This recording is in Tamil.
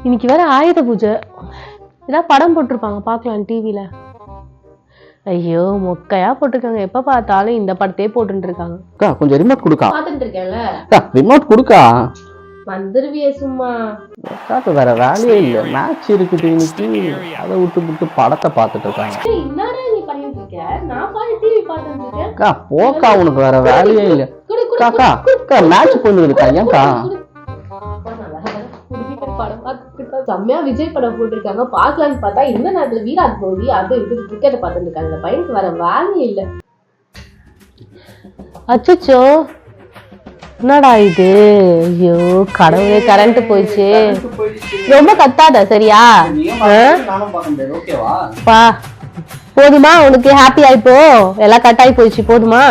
இன்னைக்கு வேற ஆயுத பூஜை. ஏதாவது படம் போட்டிருப்பாங்க பார்க்கலாம் டிவில. ஐயோ மொக்கையா போட்டிருக்காங்க. எப்ப பார்த்தாலும் இந்த படத்தையே போட்டுட்டு இருக்காங்க. அக்கா கொஞ்சம் ரிமோட் கொடுக்கா. பாத்துட்டு இருக்கேன்ல. அக்கா ரிமோட் கொடுக்கா. வந்துருவியே சும்மா. அக்காக்கு வேற வேலையே இல்ல. மேட்ச் இருக்குது இன்னைக்கு. அதை விட்டு படத்தை பார்த்துட்டு இருக்காங்க. என்னடா நீ பண்ணிட்டு இருக்க? நான் பாட்டு டிவி பார்த்துட்டு இருக்கேன். அக்கா போக்கா, உனக்கு வேற வேலையே இல்ல. அக்கா அக்கா மேட்ச் போயிட்டு இருக்கா. ஏன்க்கா செம்மையா விஜய் படம் போட்டிருக்காங்க பாக்கலான்னு பார்த்தா இந்த நேரத்துல வீராட் கோலி அது இது கிரிக்கெட் பார்த்துட்டு இருக்காங்க. இந்த பையனுக்கு வர வேலையே இல்ல. அச்சச்சோ என்னடா இது? ஐயோ கடவுளே, கரண்ட் போயிடுச்சு. ரொம்ப கத்தாத சரியா? பா போதுமா உனக்கு? ஹாப்பி ஆயிப்போ? எல்லாம் கட் ஆகி போயிடுச்சு போதுமா?